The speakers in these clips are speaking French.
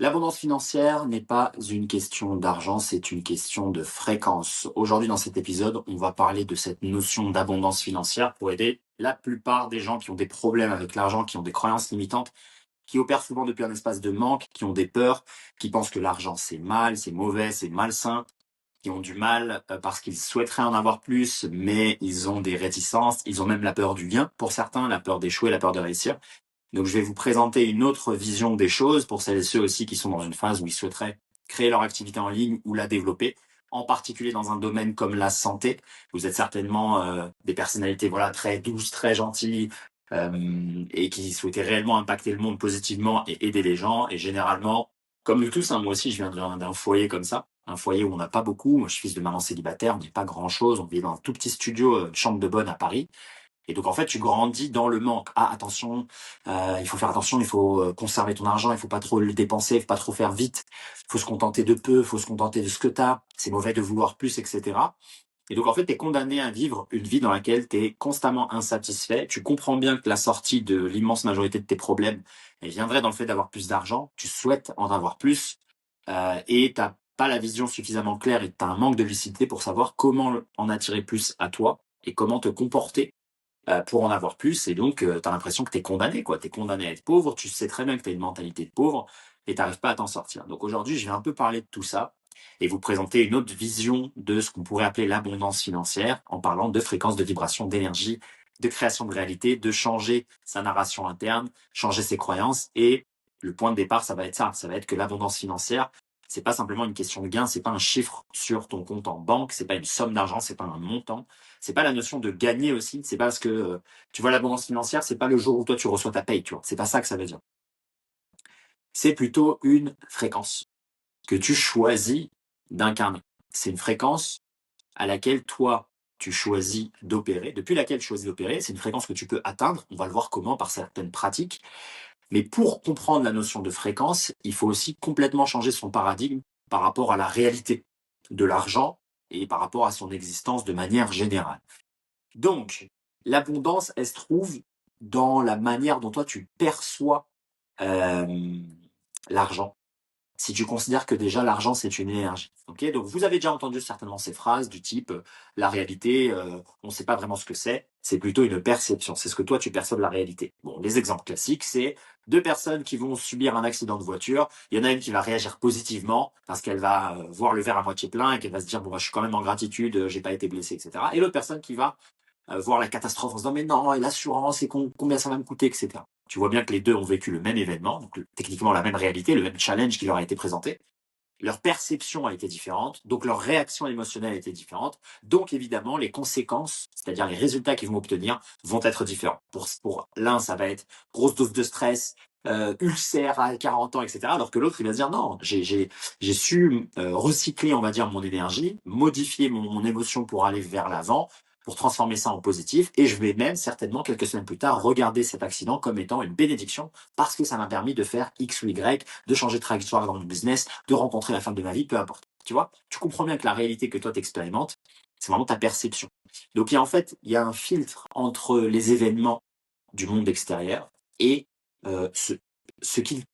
L'abondance financière n'est pas une question d'argent, c'est une question de fréquence. Aujourd'hui, dans cet épisode, on va parler de cette notion d'abondance financière pour aider la plupart des gens qui ont des problèmes avec l'argent, qui ont des croyances limitantes, qui opèrent souvent depuis un espace de manque, qui ont des peurs, qui pensent que l'argent c'est mal, c'est mauvais, c'est malsain, qui ont du mal parce qu'ils souhaiteraient en avoir plus, mais ils ont des réticences, ils ont même la peur du gain pour certains, la peur d'échouer, la peur de réussir. Donc, je vais vous présenter une autre vision des choses pour celles et ceux aussi qui sont dans une phase où ils souhaiteraient créer leur activité en ligne ou la développer, en particulier dans un domaine comme la santé. Vous êtes certainement des personnalités voilà très douces, très gentilles et qui souhaitaient réellement impacter le monde positivement et aider les gens. Et généralement, comme nous tous, hein, moi aussi, je viens d'un foyer comme ça, un foyer où on n'a pas beaucoup. Moi, je suis fils de maman célibataire, on n'est pas grand-chose. On vit dans un tout petit studio, chambre de bonne à Paris. Et donc, en fait, tu grandis dans le manque. Ah, attention, il faut faire attention, il faut conserver ton argent, il faut pas trop le dépenser, il faut pas trop faire vite, il faut se contenter de peu, il faut se contenter de ce que tu as, c'est mauvais de vouloir plus, etc. Et donc, en fait, tu es condamné à vivre une vie dans laquelle tu es constamment insatisfait. Tu comprends bien que la sortie de l'immense majorité de tes problèmes elle viendrait dans le fait d'avoir plus d'argent. Tu souhaites en avoir plus et tu pas la vision suffisamment claire et tu as un manque de lucidité pour savoir comment en attirer plus à toi et comment te comporter pour en avoir plus. Et donc, tu as l'impression que tu es condamné, quoi. Tu es condamné à être pauvre. Tu sais très bien que tu as une mentalité de pauvre et tu n'arrives pas à t'en sortir. Donc aujourd'hui, je vais un peu parler de tout ça et vous présenter une autre vision de ce qu'on pourrait appeler l'abondance financière en parlant de fréquence, de vibration, d'énergie, de création de réalité, de changer sa narration interne, changer ses croyances. Et le point de départ, ça va être ça. Ça va être que l'abondance financière, c'est pas simplement une question de gain, c'est pas un chiffre sur ton compte en banque, c'est pas une somme d'argent, c'est pas un montant, c'est pas la notion de gagner aussi, c'est pas parce que tu vois l'abondance financière, c'est pas le jour où toi tu reçois ta paye, tu vois, c'est pas ça que ça veut dire. C'est plutôt une fréquence que tu choisis d'incarner. C'est une fréquence à laquelle toi tu choisis d'opérer, depuis laquelle tu choisis d'opérer, c'est une fréquence que tu peux atteindre, on va le voir comment par certaines pratiques, mais pour comprendre la notion de fréquence, il faut aussi complètement changer son paradigme par rapport à la réalité de l'argent et par rapport à son existence de manière générale. Donc, l'abondance, elle se trouve dans la manière dont toi tu perçois l'argent. Si tu considères que déjà l'argent c'est une énergie. Ok, donc vous avez déjà entendu certainement ces phrases du type la réalité, on ne sait pas vraiment ce que c'est plutôt une perception, c'est ce que toi tu perçois de la réalité. Bon, les exemples classiques, c'est deux personnes qui vont subir un accident de voiture, il y en a une qui va réagir positivement parce qu'elle va voir le verre à moitié plein et qu'elle va se dire bon bah, je suis quand même en gratitude, j'ai pas été blessé, etc. Et l'autre personne qui va voir la catastrophe en se disant mais non, et l'assurance, et combien ça va me coûter, etc. Tu vois bien que les deux ont vécu le même événement, donc techniquement la même réalité, le même challenge qui leur a été présenté. Leur perception a été différente, donc leur réaction émotionnelle a été différente. Donc évidemment, les conséquences, c'est-à-dire les résultats qu'ils vont obtenir, vont être différents. Pour l'un, ça va être grosse dose de stress, ulcère à 40 ans, etc. Alors que l'autre, il va se dire non, j'ai su recycler, on va dire, mon énergie, modifier mon émotion pour aller vers l'avant, pour transformer ça en positif. Et je vais même certainement, quelques semaines plus tard, regarder cet accident comme étant une bénédiction parce que ça m'a permis de faire X ou Y, de changer de trajectoire dans mon business, de rencontrer la femme de ma vie, peu importe. Tu vois, tu comprends bien que la réalité que toi t'expérimentes, c'est vraiment ta perception. Donc il y a un filtre entre les événements du monde extérieur et euh, ce, ce qu'ils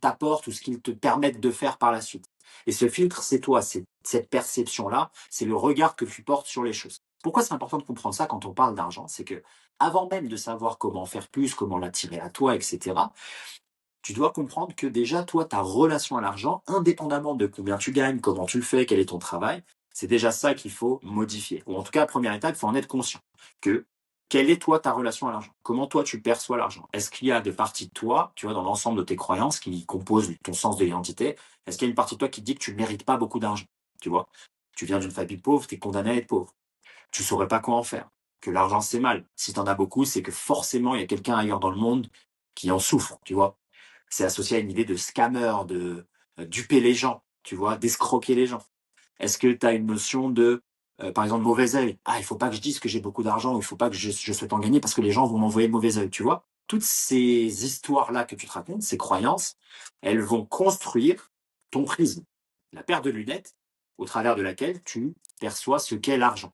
t'apportent ou ce qu'ils te permettent de faire par la suite. Et ce filtre, c'est toi, c'est cette perception-là, c'est le regard que tu portes sur les choses. Pourquoi c'est important de comprendre ça quand on parle d'argent? C'est que avant même de savoir comment faire plus, comment l'attirer à toi, etc., tu dois comprendre que déjà, toi, ta relation à l'argent, indépendamment de combien tu gagnes, comment tu le fais, quel est ton travail, c'est déjà ça qu'il faut modifier. Ou en tout cas, première étape, il faut en être conscient. Que quelle est toi ta relation à l'argent? Comment toi tu perçois l'argent? Est-ce qu'il y a des parties de toi, tu vois, dans l'ensemble de tes croyances qui composent ton sens de l'identité, est-ce qu'il y a une partie de toi qui te dit que tu ne mérites pas beaucoup d'argent? Tu vois? Tu viens d'une famille pauvre, tu es condamné à être pauvre. Tu saurais pas quoi en faire. Que l'argent c'est mal. Si tu en as beaucoup, c'est que forcément il y a quelqu'un ailleurs dans le monde qui en souffre, tu vois? C'est associé à une idée de scammer, de duper les gens, tu vois, d'escroquer les gens. Est-ce que tu as une notion de, par exemple, mauvais œil? Ah, il faut pas que je dise que j'ai beaucoup d'argent, il faut pas que je souhaite en gagner parce que les gens vont m'envoyer le mauvais œil, tu vois? Toutes ces histoires-là que tu te racontes, ces croyances, elles vont construire ton prisme, la paire de lunettes au travers de laquelle tu perçois ce qu'est l'argent.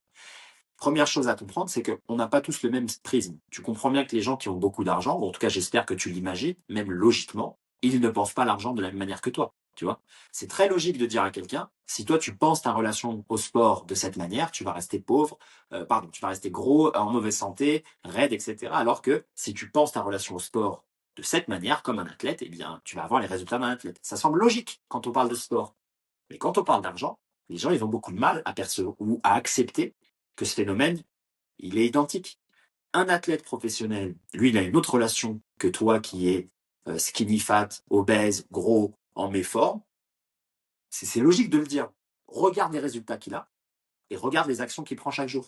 Première chose à comprendre, c'est qu'on n'a pas tous le même prisme. Tu comprends bien que les gens qui ont beaucoup d'argent, ou en tout cas j'espère que tu l'imagines, même logiquement, il ne pense pas l'argent de la même manière que toi. Tu vois, c'est très logique de dire à quelqu'un, si toi tu penses ta relation au sport de cette manière, tu vas rester pauvre, tu vas rester gros, en mauvaise santé, raide, etc. Alors que si tu penses ta relation au sport de cette manière, comme un athlète, eh bien, tu vas avoir les résultats d'un athlète. Ça semble logique quand on parle de sport. Mais quand on parle d'argent, les gens, ils ont beaucoup de mal à percevoir ou à accepter que ce phénomène, il est identique. Un athlète professionnel, lui, il a une autre relation que toi qui est skinny fat, obèse, gros, en méforme. C'est logique de le dire. Regarde les résultats qu'il a et regarde les actions qu'il prend chaque jour.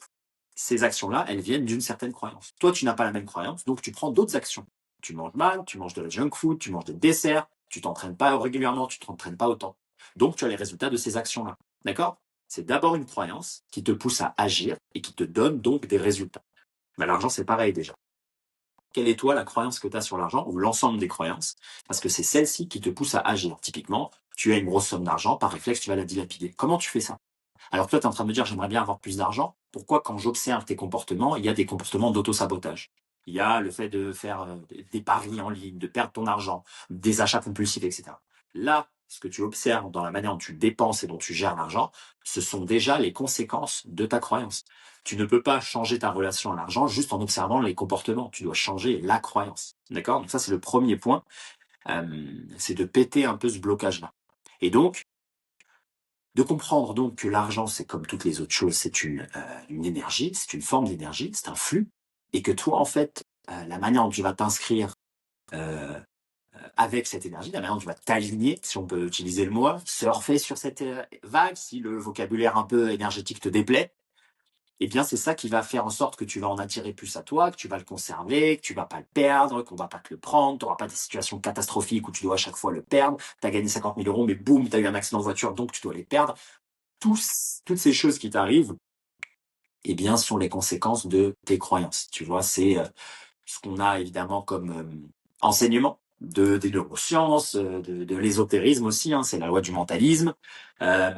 Ces actions-là, elles viennent d'une certaine croyance. Toi, tu n'as pas la même croyance, donc tu prends d'autres actions. Tu manges mal, tu manges de la junk food, tu manges des desserts, tu t'entraînes pas régulièrement, tu t'entraînes pas autant. Donc, tu as les résultats de ces actions-là. D'accord? C'est d'abord une croyance qui te pousse à agir et qui te donne donc des résultats. Mais l'argent, c'est pareil déjà. Quelle est toi la croyance que tu as sur l'argent ou l'ensemble des croyances? Parce que c'est celle-ci qui te pousse à agir. Typiquement, tu as une grosse somme d'argent, par réflexe, tu vas la dilapider. Comment tu fais ça? Alors toi, tu es en train de me dire, j'aimerais bien avoir plus d'argent. Pourquoi, quand j'observe tes comportements, il y a des comportements d'auto-sabotage? Il y a le fait de faire des paris en ligne, de perdre ton argent, des achats compulsifs, etc. Là, ce que tu observes dans la manière dont tu dépenses et dont tu gères l'argent, ce sont déjà les conséquences de ta croyance. Tu ne peux pas changer ta relation à l'argent juste en observant les comportements. Tu dois changer la croyance. D'accord? Donc ça, c'est le premier point. C'est de péter un peu ce blocage-là. Et donc, de comprendre donc que l'argent, c'est comme toutes les autres choses, c'est une énergie, c'est une forme d'énergie, c'est un flux, et que toi, en fait, la manière dont tu vas t'inscrire euh, avec cette énergie, la manière dont tu vas t'aligner, si on peut utiliser le mot, surfer sur cette vague, si le vocabulaire un peu énergétique te déplaît, eh bien, c'est ça qui va faire en sorte que tu vas en attirer plus à toi, que tu vas le conserver, que tu vas pas le perdre, qu'on va pas te le prendre, tu n'auras pas des situations catastrophiques où tu dois à chaque fois le perdre, tu as gagné 50 000 euros, mais boum, tu as eu un accident de voiture, donc tu dois les perdre. Toutes ces choses qui t'arrivent, eh bien, sont les conséquences de tes croyances. Tu vois, c'est ce qu'on a évidemment comme enseignement des neurosciences, de l'ésotérisme aussi, hein, c'est la loi du mentalisme, euh,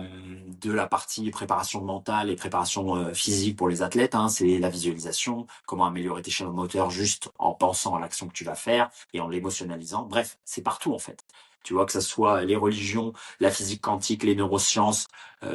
de la partie préparation mentale et préparation physique pour les athlètes, hein, c'est la visualisation, comment améliorer tes chaînes moteurs juste en pensant à l'action que tu vas faire et en l'émotionnalisant. Bref, c'est partout en fait. Tu vois, que ce soit les religions, la physique quantique, les neurosciences,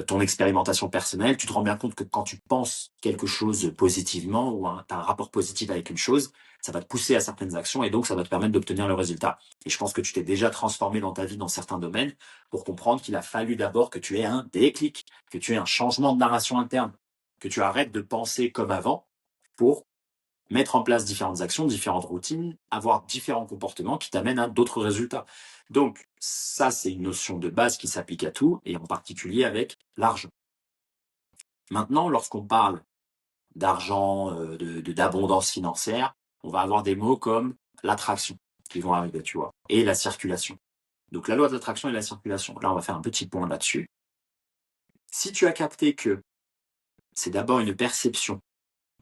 ton expérimentation personnelle, tu te rends bien compte que quand tu penses quelque chose positivement ou tu as un rapport positif avec une chose, ça va te pousser à certaines actions et donc ça va te permettre d'obtenir le résultat. Et je pense que tu t'es déjà transformé dans ta vie dans certains domaines pour comprendre qu'il a fallu d'abord que tu aies un déclic, que tu aies un changement de narration interne, que tu arrêtes de penser comme avant pour mettre en place différentes actions, différentes routines, avoir différents comportements qui t'amènent à d'autres résultats. Donc, ça, c'est une notion de base qui s'applique à tout, et en particulier avec l'argent. Maintenant, lorsqu'on parle d'argent, d'abondance financière, on va avoir des mots comme l'attraction qui vont arriver, tu vois, et la circulation. Donc, la loi de l'attraction et la circulation. Là, on va faire un petit point là-dessus. Si tu as capté que c'est d'abord une perception,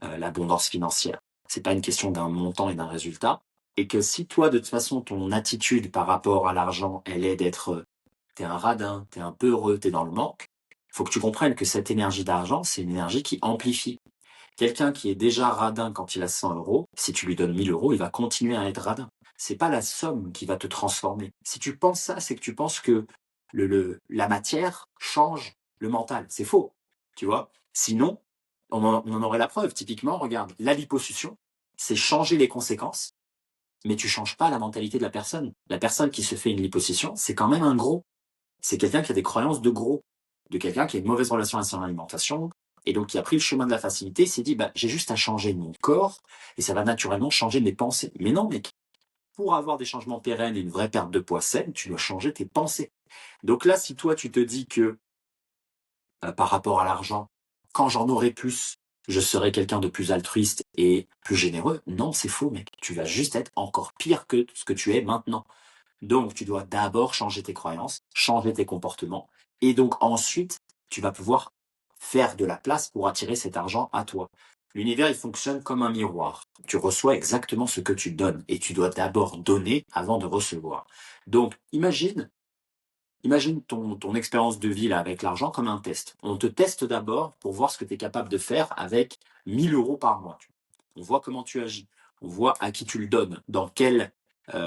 l'abondance financière, c'est pas une question d'un montant et d'un résultat, et que si toi, de toute façon, ton attitude par rapport à l'argent, elle est d'être, t'es un radin, t'es un peu heureux, t'es dans le manque, il faut que tu comprennes que cette énergie d'argent, c'est une énergie qui amplifie. Quelqu'un qui est déjà radin quand il a 100 euros, si tu lui donnes 1000 euros, il va continuer à être radin. C'est pas la somme qui va te transformer. Si tu penses ça, c'est que tu penses que la matière change le mental. C'est faux, tu vois. Sinon, on en aurait la preuve. Typiquement, regarde, la liposuction, c'est changer les conséquences, mais tu changes pas la mentalité de la personne. La personne qui se fait une liposuction, c'est quand même un gros. C'est quelqu'un qui a des croyances de gros, de quelqu'un qui a une mauvaise relation à son alimentation, et donc qui a pris le chemin de la facilité, s'est dit, bah, j'ai juste à changer mon corps, et ça va naturellement changer mes pensées. Mais non, mec, pour avoir des changements pérennes et une vraie perte de poids saine, tu dois changer tes pensées. Donc là, si toi, tu te dis que, par rapport à l'argent, quand j'en aurai plus, je serai quelqu'un de plus altruiste et plus généreux, non, c'est faux, mec. Tu vas juste être encore pire que ce que tu es maintenant. Donc, tu dois d'abord changer tes croyances, changer tes comportements, et donc ensuite, tu vas pouvoir faire de la place pour attirer cet argent à toi. L'univers, il fonctionne comme un miroir. Tu reçois exactement ce que tu donnes, et tu dois d'abord donner avant de recevoir. Donc, imagine ton expérience de vie là, avec l'argent comme un test. On te teste d'abord pour voir ce que tu es capable de faire avec 1000 euros par mois. On voit comment tu agis. On voit à qui tu le donnes, dans quel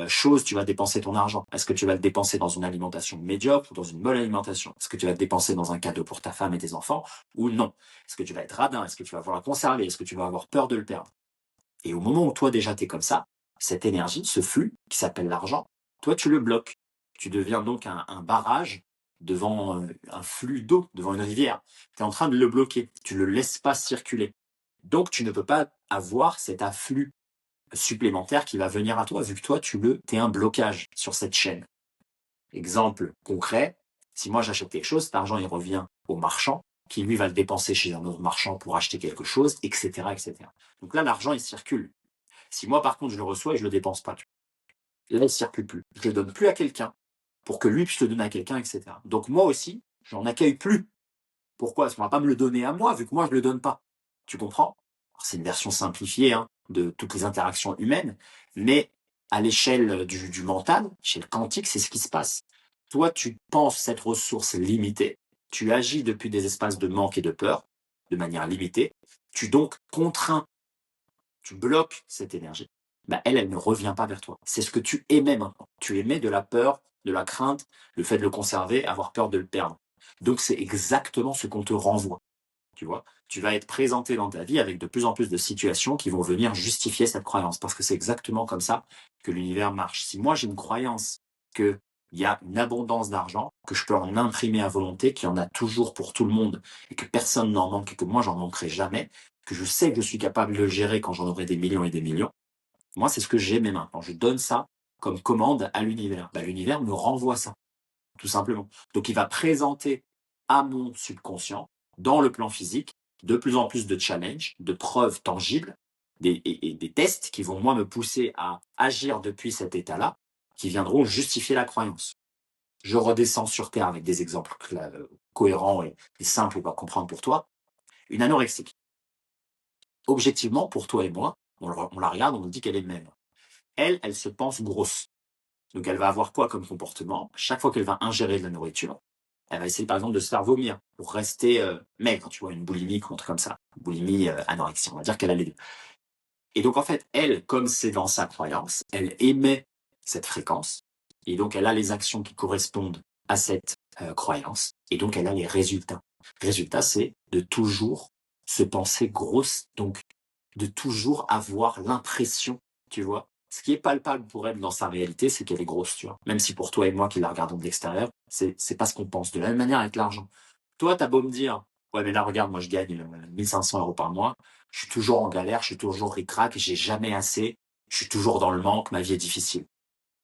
chose tu vas dépenser ton argent? Est-ce que tu vas le dépenser dans une alimentation médiocre ou dans une bonne alimentation? Est-ce que tu vas le dépenser dans un cadeau pour ta femme et tes enfants ou non? Est-ce que tu vas être radin? Est-ce que tu vas vouloir le conserver? Est-ce que tu vas avoir peur de le perdre? Et au moment où toi déjà tu es comme ça, cette énergie, ce flux qui s'appelle l'argent, toi tu le bloques. Tu deviens donc un barrage devant un flux d'eau, devant une rivière. Tu es en train de le bloquer, tu ne le laisses pas circuler. Donc tu ne peux pas avoir cet afflux supplémentaire qui va venir à toi, vu que toi tu es un blocage sur cette chaîne. Exemple concret, si moi j'achète quelque chose, cet argent il revient au marchand, qui lui va le dépenser chez un autre marchand pour acheter quelque chose, etc. etc. Donc là, l'argent il circule. Si moi par contre je le reçois et je le dépense pas, là il circule plus. Je le donne plus à quelqu'un pour que lui puisse le donner à quelqu'un, etc. Donc moi aussi, j'en accueille plus. Pourquoi? Parce qu'on va pas me le donner à moi, vu que moi je le donne pas. Tu comprends? C'est une version simplifiée de toutes les interactions humaines, mais à l'échelle du mental, chez le quantique, c'est ce qui se passe. Toi, tu penses cette ressource limitée, tu agis depuis des espaces de manque et de peur, de manière limitée, tu donc contrains, tu bloques cette énergie. Bah, elle ne revient pas vers toi. C'est ce que tu émets maintenant. Tu émets de la peur, de la crainte, le fait de le conserver, avoir peur de le perdre. Donc c'est exactement ce qu'on te renvoie. Tu vois, tu vas être présenté dans ta vie avec de plus en plus de situations qui vont venir justifier cette croyance, parce que c'est exactement comme ça que l'univers marche. Si moi j'ai une croyance qu'il y a une abondance d'argent, que je peux en imprimer à volonté, qu'il y en a toujours pour tout le monde, et que personne n'en manque, et que moi j'en manquerai jamais, que je sais que je suis capable de le gérer quand j'en aurai des millions et des millions, moi c'est ce que j'ai mes mains. Quand je donne ça comme commande à l'univers, bah, l'univers me renvoie ça, tout simplement. Donc il va présenter à mon subconscient, dans le plan physique, de plus en plus de challenges, de preuves tangibles, et des tests qui vont, moi, me pousser à agir depuis cet état-là, qui viendront justifier la croyance. Je redescends sur Terre avec des exemples cohérents et simples à comprendre pour toi. Une anorexique. Objectivement, pour toi et moi, on la regarde, on nous dit qu'elle est maigre. Elle se pense grosse. Donc elle va avoir quoi comme comportement? Chaque fois qu'elle va ingérer de la nourriture, elle va essayer par exemple de se faire vomir pour rester maigre, tu vois, une boulimie ou un truc comme ça. Boulimie, anorexie, on va dire qu'elle a les deux. Et donc en fait, elle, comme c'est dans sa croyance, elle émet cette fréquence, et donc elle a les actions qui correspondent à cette croyance, et donc elle a les résultats. Résultat, c'est de toujours se penser grosse, donc de toujours avoir l'impression, tu vois. Ce qui est palpable pour elle dans sa réalité, c'est qu'elle est grosse, tu vois. Même si pour toi et moi qui la regardons de l'extérieur, c'est pas ce qu'on pense. De la même manière avec l'argent. Toi, t'as beau me dire, ouais, mais là, regarde, moi, je gagne 1500 euros par mois. Je suis toujours en galère, je suis toujours ric-rac, j'ai jamais assez. Je suis toujours dans le manque, ma vie est difficile.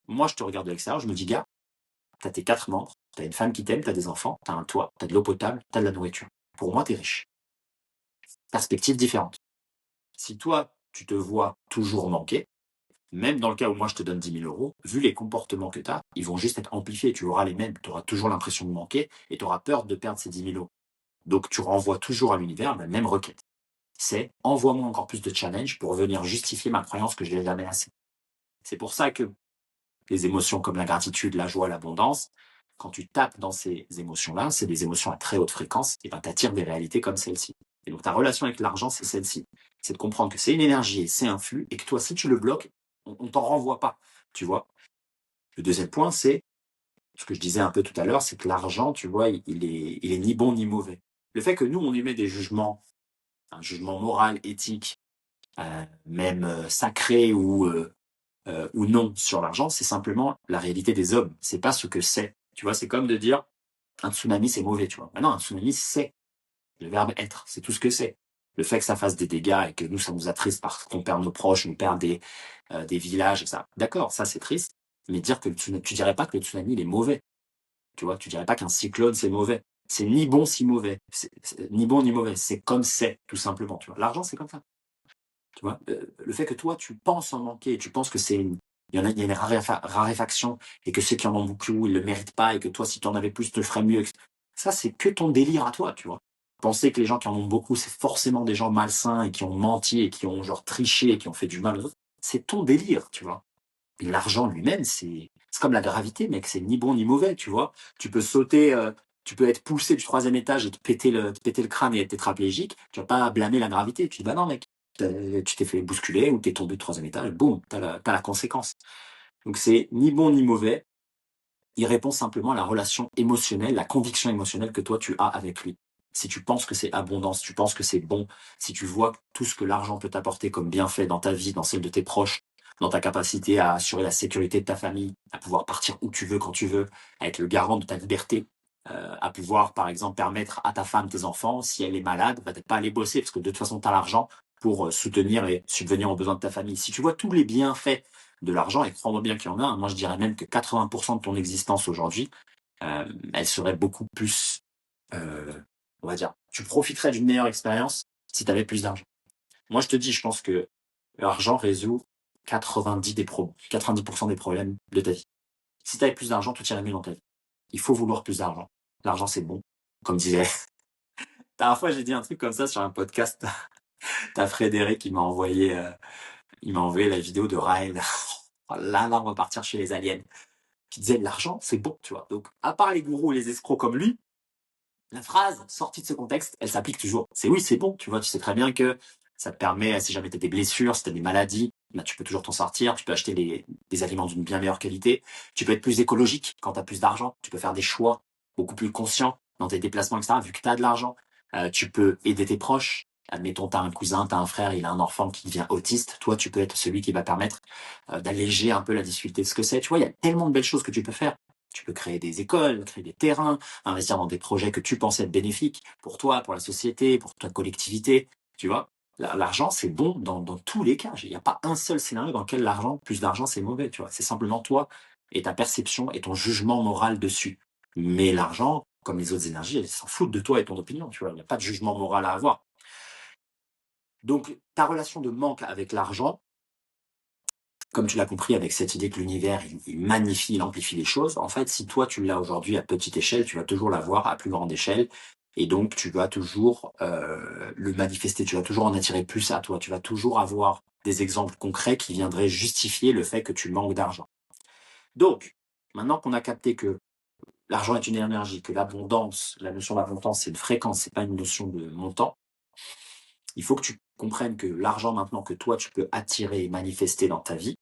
Moi, je te regarde de l'extérieur, je me dis, gars, t'as tes 4 membres, t'as une femme qui t'aime, t'as des enfants, t'as un toit, t'as de l'eau potable, t'as de la nourriture. Pour moi, t'es riche. Perspective différente. Si toi, tu te vois toujours manquer, même dans le cas où moi je te donne 10 000 euros, vu les comportements que tu as, ils vont juste être amplifiés. Tu auras les mêmes, tu auras toujours l'impression de manquer et tu auras peur de perdre ces 10 000 euros. Donc tu renvoies toujours à l'univers la même requête. C'est envoie-moi encore plus de challenges pour venir justifier ma croyance que je n'ai jamais assez. C'est pour ça que les émotions comme la gratitude, la joie, l'abondance, quand tu tapes dans ces émotions-là, c'est des émotions à très haute fréquence, et ben tu attires des réalités comme celle-ci. Et donc ta relation avec l'argent, c'est celle-ci. C'est de comprendre que c'est une énergie et c'est un flux, et que toi, si tu le bloques, on t'en renvoie pas, tu vois. Le deuxième point, c'est ce que je disais un peu tout à l'heure, c'est que l'argent, tu vois, il est ni bon ni mauvais. Le fait que nous, on émet des jugements, un jugement moral, éthique, même sacré ou non sur l'argent, c'est simplement la réalité des hommes. C'est pas ce que c'est. Tu vois, c'est comme de dire un tsunami, c'est mauvais, tu vois. Ah non, un tsunami, c'est le verbe être. C'est tout ce que c'est. Le fait que ça fasse des dégâts et que nous, ça nous attriste parce qu'on perd nos proches, on perd des villages et ça. D'accord, ça, c'est triste. Mais dire que tu dirais pas que le tsunami, il est mauvais. Tu vois, tu dirais pas qu'un cyclone, c'est mauvais. C'est ni bon, si mauvais. C'est ni bon, ni mauvais. C'est comme c'est, tout simplement. Tu vois, l'argent, c'est comme ça. Tu vois, le fait que toi, tu penses en manquer, tu penses que il y a une raréfaction et que ceux qui en ont beaucoup, ils le méritent pas et que toi, si tu en avais plus, tu le ferais mieux. Ça, c'est que ton délire à toi, tu vois. Penser que les gens qui en ont beaucoup, c'est forcément des gens malsains et qui ont menti et qui ont genre triché et qui ont fait du mal aux autres. C'est ton délire, tu vois. Et l'argent lui-même, c'est comme la gravité, mec, c'est ni bon ni mauvais, tu vois. Tu peux sauter, tu peux être poussé du troisième étage et te péter le crâne et être tétraplégique. Tu vas pas blâmer la gravité. Tu dis, bah non, mec, tu t'es fait bousculer ou t'es tombé du troisième étage, boum, t'as la conséquence. Donc c'est ni bon ni mauvais, il répond simplement à la relation émotionnelle, la conviction émotionnelle que toi tu as avec lui. Si tu penses que c'est abondance, si tu penses que c'est bon, si tu vois tout ce que l'argent peut t'apporter comme bienfait dans ta vie, dans celle de tes proches, dans ta capacité à assurer la sécurité de ta famille, à pouvoir partir où tu veux, quand tu veux, à être le garant de ta liberté, à pouvoir, par exemple, permettre à ta femme, tes enfants, si elle est malade, va peut-être pas aller bosser, parce que de toute façon, tu as l'argent pour soutenir et subvenir aux besoins de ta famille. Si tu vois tous les bienfaits de l'argent, et crois-moi bien qu'il y en a, moi je dirais même que 80% de ton existence aujourd'hui, elle serait beaucoup plus, euh, on va dire, tu profiterais d'une meilleure expérience si tu avais plus d'argent. Moi je te dis, je pense que l'argent résout 90% des problèmes de ta vie. Si tu avais plus d'argent, tout irait mieux dans ta vie. Il faut vouloir plus d'argent. L'argent c'est bon. Comme disait, la dernière fois j'ai dit un truc comme ça sur un podcast, t'as Frédéric il m'a envoyé la vidéo de Raël. Là, on va partir chez les aliens. Qui disait l'argent, c'est bon, tu vois. Donc, à part les gourous et les escrocs comme lui, la phrase sortie de ce contexte, elle s'applique toujours. C'est oui, c'est bon, tu vois. Tu sais très bien que ça te permet, si jamais tu as des blessures, si tu as des maladies, bah, tu peux toujours t'en sortir. Tu peux acheter des aliments d'une bien meilleure qualité. Tu peux être plus écologique quand tu as plus d'argent. Tu peux faire des choix beaucoup plus conscients dans tes déplacements, etc. Vu que tu as de l'argent, tu peux aider tes proches. Admettons, tu as un cousin, tu as un frère, il a un enfant qui devient autiste. Toi, tu peux être celui qui va permettre d'alléger un peu la difficulté de ce que c'est. Tu vois, il y a tellement de belles choses que tu peux faire. Tu peux créer des écoles, créer des terrains, investir dans des projets que tu pensais être bénéfiques pour toi, pour la société, pour ta collectivité. Tu vois, l'argent, c'est bon dans tous les cas. Il n'y a pas un seul scénario dans lequel plus d'argent, c'est mauvais. Tu vois, c'est simplement toi et ta perception et ton jugement moral dessus. Mais l'argent, comme les autres énergies, elles s'en foutent de toi et ton opinion. Tu vois, il n'y a pas de jugement moral à avoir. Donc, ta relation de manque avec l'argent, comme tu l'as compris avec cette idée que l'univers, il magnifie, il amplifie les choses, en fait, si toi tu l'as aujourd'hui à petite échelle, tu vas toujours l'avoir à plus grande échelle. Et donc, tu vas toujours le manifester, tu vas toujours en attirer plus à toi, tu vas toujours avoir des exemples concrets qui viendraient justifier le fait que tu manques d'argent. Donc, maintenant qu'on a capté que l'argent est une énergie, que l'abondance, la notion d'abondance, c'est une fréquence, c'est pas une notion de montant, il faut que tu comprennes que l'argent maintenant que toi tu peux attirer et manifester dans ta vie,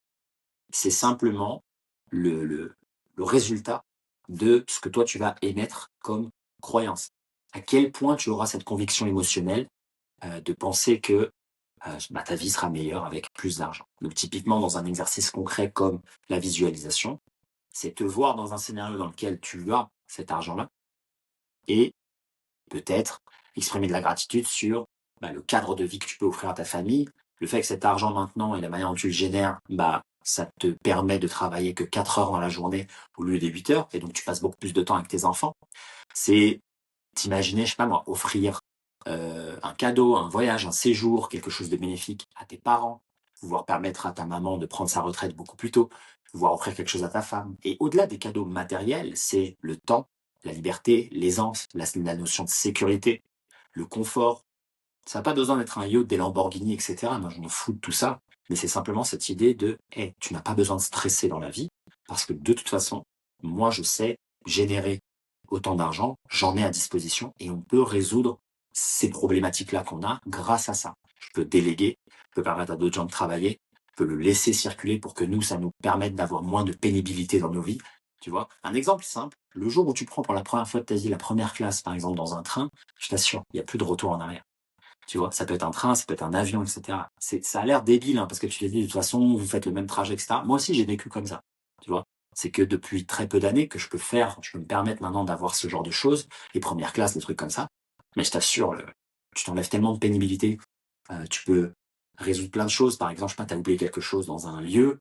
c'est simplement le, le, le résultat de ce que toi tu vas émettre comme croyance. À quel point tu auras cette conviction émotionnelle de penser que bah, ta vie sera meilleure avec plus d'argent. Donc typiquement dans un exercice concret comme la visualisation, c'est te voir dans un scénario dans lequel tu as cet argent-là et peut-être exprimer de la gratitude sur bah, le cadre de vie que tu peux offrir à ta famille, le fait que cet argent maintenant et la manière dont tu le génères, bah, ça te permet de travailler que 4 heures dans la journée au lieu des 8 heures, et donc tu passes beaucoup plus de temps avec tes enfants. C'est t'imaginer, je sais pas moi, offrir un cadeau, un voyage, un séjour, quelque chose de bénéfique à tes parents, pouvoir permettre à ta maman de prendre sa retraite beaucoup plus tôt, pouvoir offrir quelque chose à ta femme. Et au-delà des cadeaux matériels, c'est le temps, la liberté, l'aisance, la notion de sécurité, le confort. Ça n'a pas besoin d'être un yacht, des Lamborghini, etc. Moi, je m'en fous de tout ça. Mais c'est simplement cette idée de, hey, tu n'as pas besoin de stresser dans la vie, parce que de toute façon, moi, je sais générer autant d'argent, j'en ai à disposition, et on peut résoudre ces problématiques-là qu'on a grâce à ça. Je peux déléguer, je peux permettre à d'autres gens de travailler, je peux le laisser circuler pour que nous, ça nous permette d'avoir moins de pénibilité dans nos vies. Tu vois, un exemple simple, le jour où tu prends pour la première fois de ta vie la première classe, par exemple, dans un train, je t'assure, il n'y a plus de retour en arrière. Tu vois, ça peut être un train, ça peut être un avion, etc. Ça a l'air débile, hein, parce que tu l'as dit, de toute façon, vous faites le même trajet, etc. Moi aussi, j'ai vécu comme ça. Tu vois, c'est que depuis très peu d'années que je peux me permettre maintenant d'avoir ce genre de choses, les premières classes, des trucs comme ça. Mais je t'assure, tu t'enlèves tellement de pénibilité. Tu peux résoudre plein de choses. Par exemple, je sais pas, t'as oublié quelque chose dans un lieu,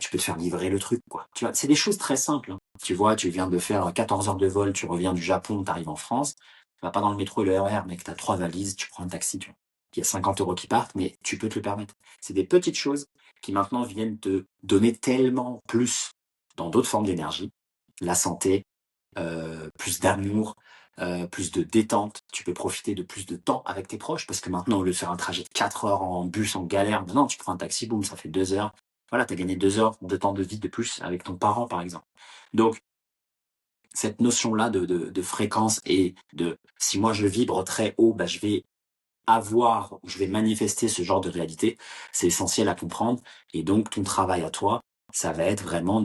tu peux te faire livrer le truc, quoi. Tu vois, c'est des choses très simples, hein. Tu vois, tu viens de faire 14 heures de vol, tu reviens du Japon, tu arrives en France, tu vas pas dans le métro et le RER, mec, tu as 3 valises, tu prends un taxi, tu vois. Il y a 50 euros qui partent, mais tu peux te le permettre. C'est des petites choses qui maintenant viennent te donner tellement plus dans d'autres formes d'énergie, la santé, plus d'amour, plus de détente. Tu peux profiter de plus de temps avec tes proches parce que maintenant, au lieu de faire un trajet de 4 heures en bus, en galère, maintenant, tu prends un taxi, boum, ça fait 2 heures. Voilà, tu as gagné 2 heures de temps de vie de plus avec ton parent, par exemple. Donc, cette notion-là de fréquence et de si moi je vibre très haut, bah, je vais manifester ce genre de réalité, c'est essentiel à comprendre. Et donc, ton travail à toi, ça va être vraiment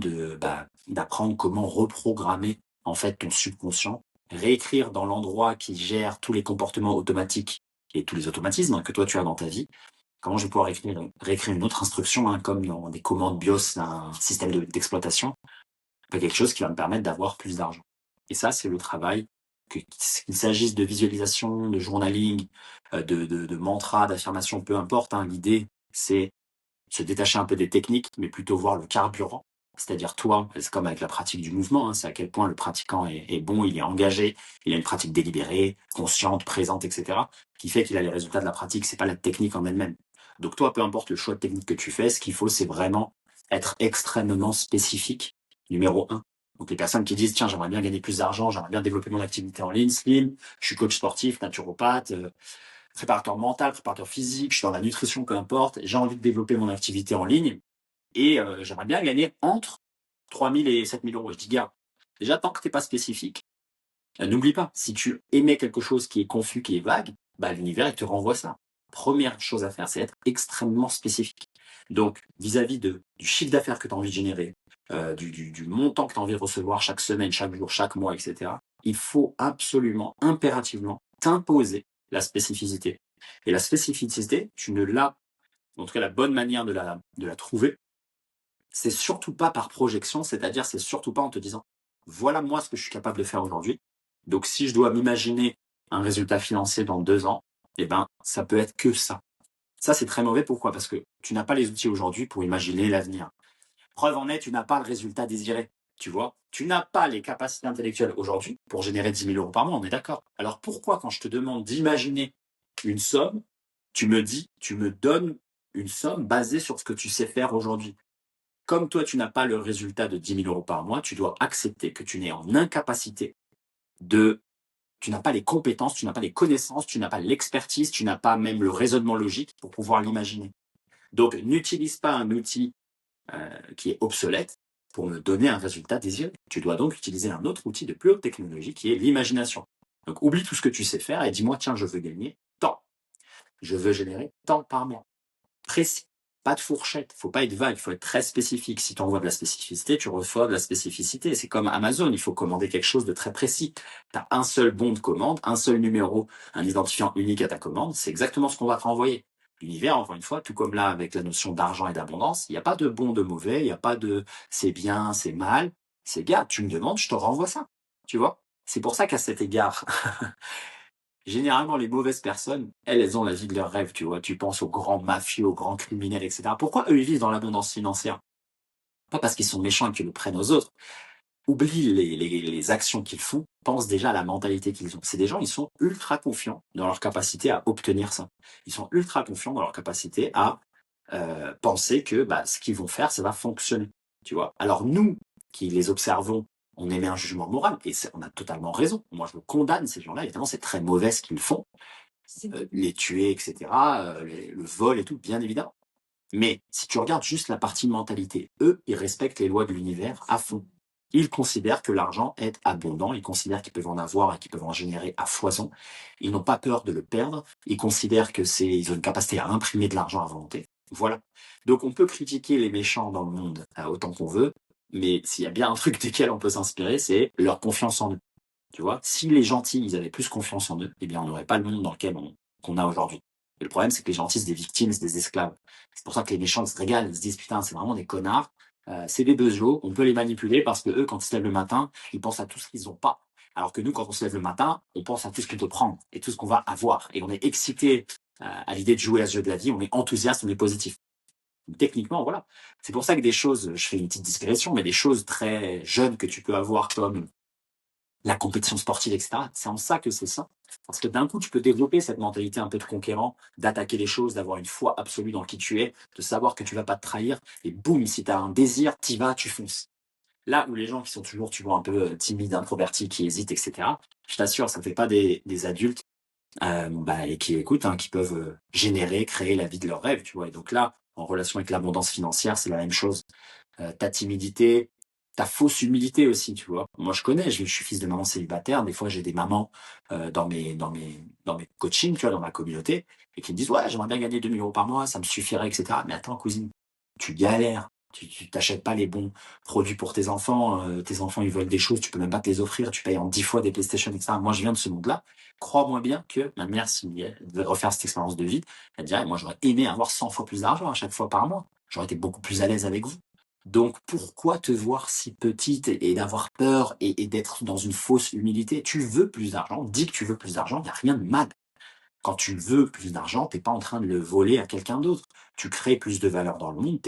d'apprendre comment reprogrammer en fait ton subconscient, réécrire dans l'endroit qui gère tous les comportements automatiques et tous les automatismes que toi tu as dans ta vie. Comment je vais pouvoir réécrire une autre instruction, hein, comme dans des commandes BIOS d'un système d'exploitation, quelque chose qui va me permettre d'avoir plus d'argent. Et ça, c'est le travail, qu'il s'agisse de visualisation, de journaling, de mantra, d'affirmation, peu importe. Hein, l'idée, c'est se détacher un peu des techniques, mais plutôt voir le carburant. C'est-à-dire toi, c'est comme avec la pratique du mouvement, hein, c'est à quel point le pratiquant est bon, il est engagé, il a une pratique délibérée, consciente, présente, etc., qui fait qu'il a les résultats de la pratique, c'est pas la technique en elle-même. Donc toi, peu importe le choix de technique que tu fais, ce qu'il faut, c'est vraiment être extrêmement spécifique, numéro un. Donc les personnes qui disent, tiens, j'aimerais bien gagner plus d'argent, j'aimerais bien développer mon activité en ligne, slim, je suis coach sportif, naturopathe, préparateur mental, préparateur physique, je suis dans la nutrition, peu importe, j'ai envie de développer mon activité en ligne et j'aimerais bien gagner entre 3 000 et 7 000 euros. Je dis, gars, déjà, tant que tu n'es pas spécifique, n'oublie pas, si tu émets quelque chose qui est confus, qui est vague, bah, l'univers, il te renvoie ça. Première chose à faire, c'est être extrêmement spécifique. Donc, vis-à-vis du chiffre d'affaires que tu as envie de générer, du montant que tu as envie de recevoir chaque semaine, chaque jour, chaque mois, etc., il faut absolument, impérativement, t'imposer la spécificité. Et la spécificité, tu ne l'as, en tout cas la bonne manière de la trouver, c'est surtout pas par projection, c'est-à-dire c'est surtout pas en te disant voilà moi ce que je suis capable de faire aujourd'hui. Donc si je dois m'imaginer un résultat financier dans 2 ans, eh ben ça peut être que ça. Ça c'est très mauvais. Pourquoi? Parce que tu n'as pas les outils aujourd'hui pour imaginer l'avenir. Preuve en est, tu n'as pas le résultat désiré. Tu vois, tu n'as pas les capacités intellectuelles aujourd'hui pour générer 10 000 euros par mois, on est d'accord. Alors pourquoi, quand je te demande d'imaginer une somme, tu me donnes une somme basée sur ce que tu sais faire aujourd'hui? Comme toi, tu n'as pas le résultat de 10 000 euros par mois, tu dois accepter que tu n'es en incapacité de, tu n'as pas les compétences, tu n'as pas les connaissances, tu n'as pas l'expertise, tu n'as pas même le raisonnement logique pour pouvoir l'imaginer. Donc, n'utilise pas un outil qui est obsolète pour me donner un résultat désiré. Tu dois donc utiliser un autre outil de plus haute technologie qui est l'imagination. Donc, oublie tout ce que tu sais faire et dis-moi, tiens, je veux gagner tant. Je veux générer tant par mois. Précis. Pas de fourchette. Faut pas être vague. Il faut être très spécifique. Si tu envoies de la spécificité, tu reçois de la spécificité. C'est comme Amazon. Il faut commander quelque chose de très précis. Tu as un seul bon de commande, un seul numéro, un identifiant unique à ta commande. C'est exactement ce qu'on va te renvoyer. L'univers, encore une fois, tout comme là avec la notion d'argent et d'abondance, il n'y a pas de bon, de mauvais, il n'y a pas de c'est bien, c'est mal. C'est gars, tu me demandes, je te renvoie ça. Tu vois? C'est pour ça qu'à cet égard, généralement, les mauvaises personnes, elles ont la vie de leurs rêves, tu vois. Tu penses aux grands mafieux, aux grands criminels, etc. Pourquoi eux, ils vivent dans l'abondance financière? Pas parce qu'ils sont méchants et qu'ils le prennent aux autres. Oublie les actions qu'ils font, pense déjà à la mentalité qu'ils ont. C'est des gens, ils sont ultra confiants dans leur capacité à obtenir ça. Ils sont ultra confiants dans leur capacité à penser que ce qu'ils vont faire, ça va fonctionner. Tu vois. Alors nous, qui les observons, on émet un jugement moral et on a totalement raison. Moi, je condamne ces gens-là. Évidemment, c'est très mauvais ce qu'ils font, les tuer, etc., le vol et tout, bien évidemment. Mais si tu regardes juste la partie mentalité, eux, ils respectent les lois de l'univers à fond. Ils considèrent que l'argent est abondant, ils considèrent qu'ils peuvent en avoir et qu'ils peuvent en générer à foison. Ils n'ont pas peur de le perdre, ils considèrent que ils ont une capacité à imprimer de l'argent à volonté. Voilà. Donc on peut critiquer les méchants dans le monde autant qu'on veut, mais s'il y a bien un truc desquels on peut s'inspirer, c'est leur confiance en eux. Tu vois, si les gentils, ils avaient plus confiance en eux, eh bien on n'aurait pas le monde dans lequel qu'on a aujourd'hui. Et le problème, c'est que les gentils, c'est des victimes, c'est des esclaves. C'est pour ça que les méchants ils se régalent, ils se disent putain, c'est vraiment des connards, c'est des bezos, on peut les manipuler parce que eux, quand ils se lèvent le matin, ils pensent à tout ce qu'ils n'ont pas. Alors que nous, quand on se lève le matin, on pense à tout ce qu'on peut prendre et tout ce qu'on va avoir. Et on est excité à l'idée de jouer à ce jeu de la vie, on est enthousiaste, on est positif. Techniquement, voilà. C'est pour ça que des choses, je fais une petite digression, mais des choses très jeunes que tu peux avoir comme la compétition sportive, etc. C'est en ça que c'est ça. Parce que d'un coup, tu peux développer cette mentalité un peu de conquérant, d'attaquer les choses, d'avoir une foi absolue dans qui tu es, de savoir que tu vas pas te trahir. Et boum, si tu as un désir, t'y vas, tu fonces. Là où les gens qui sont toujours, tu vois, un peu timides, introvertis, qui hésitent, etc., je t'assure, ça ne fait pas des adultes et qui écoutent, hein, qui peuvent générer, créer la vie de leurs rêves, tu vois. Et donc là, en relation avec l'abondance financière, c'est la même chose. Ta timidité, ta fausse humilité aussi, tu vois. Moi, je connais, je suis fils de maman célibataire. Des fois, j'ai des mamans dans mes coachings, tu vois, dans ma communauté, et qui me disent, ouais, j'aimerais bien gagner 2 000 euros par mois, ça me suffirait, etc. Mais attends, cousine, tu galères. Tu t'achètes pas les bons produits pour tes enfants, ils veulent des choses, tu peux même pas te les offrir, tu payes en 10 fois des PlayStation et cetera. Moi, je viens de ce monde-là. Crois-moi bien que ma mère, si elle devait refaire cette expérience de vie, elle dirait: «Moi, j'aurais aimé avoir 100 fois plus d'argent à chaque fois par mois. J'aurais été beaucoup plus à l'aise avec vous». Donc pourquoi te voir si petite et d'avoir peur et d'être dans une fausse humilité? Tu veux plus d'argent, dis que tu veux plus d'argent, il y a rien de mal. Quand tu veux plus d'argent, tu es pas en train de le voler à quelqu'un d'autre. Tu crées plus de valeur dans le monde,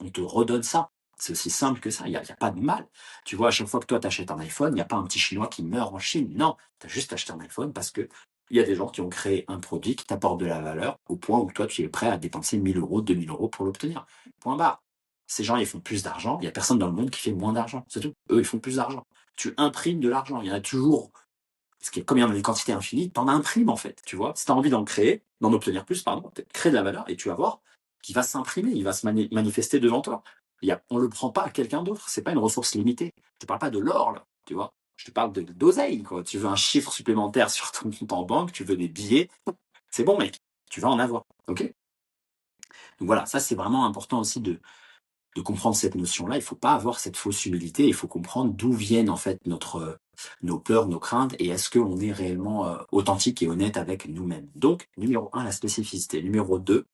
on te redonne ça. C'est aussi simple que ça, il y a pas de mal. Tu vois, à chaque fois que toi, tu achètes un iPhone, il y a pas un petit Chinois qui meurt en Chine. Non, tu as juste acheté un iPhone parce que il y a des gens qui ont créé un produit qui t'apporte de la valeur au point où toi, tu es prêt à dépenser 1 000 €, 2 000 € pour l'obtenir. Point barre. Ces gens, ils font plus d'argent. Il y a personne dans le monde qui fait moins d'argent. C'est tout. Eux, ils font plus d'argent. Tu imprimes de l'argent. Il y en a toujours parce que comme il y en a une quantité infinie, tu en imprimes en fait, tu vois. Si tu as envie d'en créer, d'en obtenir plus, pardon, crée de la valeur et tu vas voir qu'il va s'imprimer, il va se manifester devant toi. On ne le prend pas à quelqu'un d'autre, c'est pas une ressource limitée. Je te parle pas de l'or, là, tu vois. Je te parle d'oseille, quoi. Tu veux un chiffre supplémentaire sur ton compte en banque, tu veux des billets, c'est bon, mec, tu vas en avoir, ok. Donc voilà, ça c'est vraiment important aussi de comprendre cette notion-là. Il faut pas avoir cette fausse humilité. Il faut comprendre d'où viennent en fait nos peurs, nos craintes, et est-ce qu'on est réellement authentique et honnête avec nous-mêmes. Donc, numéro un, la spécificité. Numéro 2,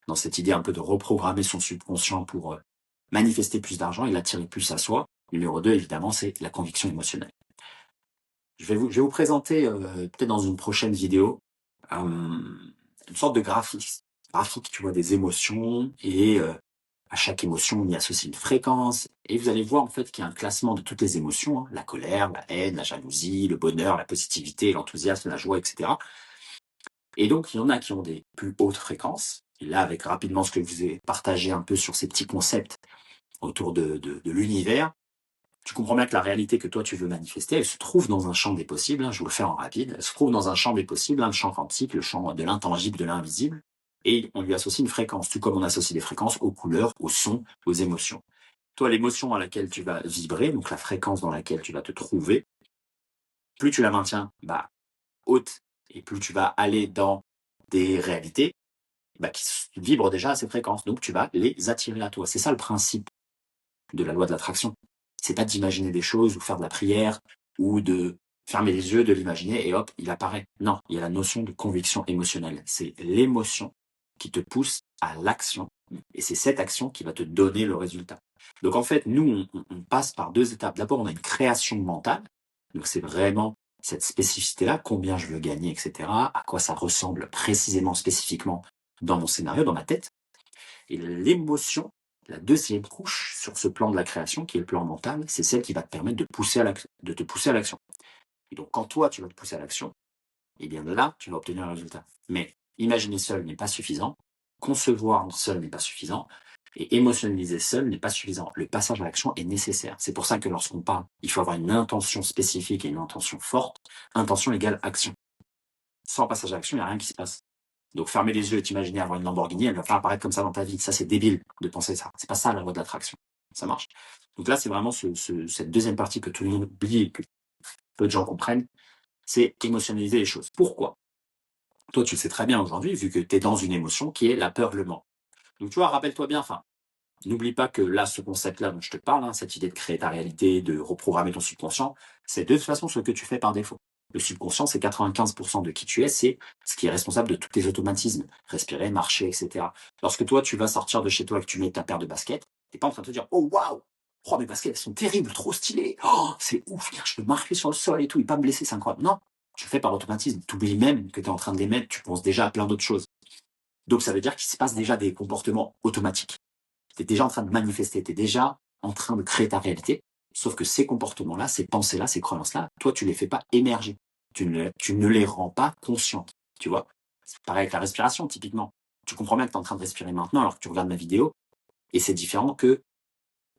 dans cette idée un peu de reprogrammer son subconscient pour manifester plus d'argent et l'attirer plus à soi. Numéro 2, évidemment, c'est la conviction émotionnelle. Je vais vous présenter peut-être dans une prochaine vidéo une sorte de graphique, tu vois, des émotions et à chaque émotion, on y associe une fréquence et vous allez voir en fait qu'il y a un classement de toutes les émotions, hein, la colère, la haine, la jalousie, le bonheur, la positivité, l'enthousiasme, la joie, etc. Et donc, il y en a qui ont des plus hautes fréquences. Et là, avec rapidement ce que je vous ai partagé un peu sur ces petits concepts autour de l'univers, tu comprends bien que la réalité que toi tu veux manifester, elle se trouve dans un champ des possibles, hein, je vous le fais en rapide, elle se trouve dans un champ des possibles, hein, le champ quantique, le champ de l'intangible, de l'invisible, et on lui associe une fréquence, tout comme on associe des fréquences aux couleurs, aux sons, aux émotions. Toi, l'émotion à laquelle tu vas vibrer, donc la fréquence dans laquelle tu vas te trouver, plus tu la maintiens haute, et plus tu vas aller dans des réalités qui vibrent déjà à ces fréquences, donc tu vas les attirer à toi. C'est ça le principe de la loi de l'attraction. C'est pas d'imaginer des choses ou faire de la prière ou de fermer les yeux, de l'imaginer et hop, il apparaît. Non, il y a la notion de conviction émotionnelle. C'est l'émotion qui te pousse à l'action et c'est cette action qui va te donner le résultat. Donc en fait, nous, on passe par 2 étapes. D'abord, on a une création mentale. Donc c'est vraiment cette spécificité-là, combien je veux gagner, etc. À quoi ça ressemble précisément, spécifiquement dans mon scénario, dans ma tête. Et l'émotion, la deuxième couche sur ce plan de la création, qui est le plan mental, c'est celle qui va te permettre de te pousser à l'action. Et donc, quand toi, tu vas te pousser à l'action, eh bien là, tu vas obtenir un résultat. Mais imaginer seul n'est pas suffisant, concevoir seul n'est pas suffisant, et émotionnaliser seul n'est pas suffisant. Le passage à l'action est nécessaire. C'est pour ça que lorsqu'on parle, il faut avoir une intention spécifique et une intention forte. Intention égale action. Sans passage à l'action, il n'y a rien qui se passe. Donc fermer les yeux et t'imaginer avoir une Lamborghini, elle va pas apparaître comme ça dans ta vie. Ça, c'est débile de penser ça. C'est pas ça la loi de l'attraction. Ça marche. Donc là, c'est vraiment cette deuxième partie que tout le monde oublie et que peu de gens comprennent, c'est émotionnaliser les choses. Pourquoi? Toi, tu le sais très bien aujourd'hui, vu que tu es dans une émotion qui est la peur, le manque. Donc tu vois, rappelle-toi bien, enfin, n'oublie pas que là, ce concept-là dont je te parle, hein, cette idée de créer ta réalité, de reprogrammer ton subconscient, c'est de toute façon ce que tu fais par défaut. Le subconscient, c'est 95% de qui tu es, c'est ce qui est responsable de tous tes automatismes. Respirer, marcher, etc. Lorsque toi, tu vas sortir de chez toi et que tu mets ta paire de baskets, t'es pas en train de te dire, oh waouh, oh mes baskets, elles sont terribles, trop stylées, oh c'est ouf, je peux marcher sur le sol et tout, et pas me blesser, c'est incroyable. Non, tu le fais par automatisme. Tu oublies même que tu es en train de les mettre, tu penses déjà à plein d'autres choses. Donc ça veut dire qu'il se passe déjà des comportements automatiques. Tu es déjà en train de manifester, tu es déjà en train de créer ta réalité. Sauf que ces comportements-là, ces pensées-là, ces croyances-là, toi, tu les fais pas émerger. Tu ne les rends pas conscientes. Tu vois? C'est pareil avec la respiration, typiquement. Tu comprends bien que tu es en train de respirer maintenant alors que tu regardes ma vidéo. Et c'est différent que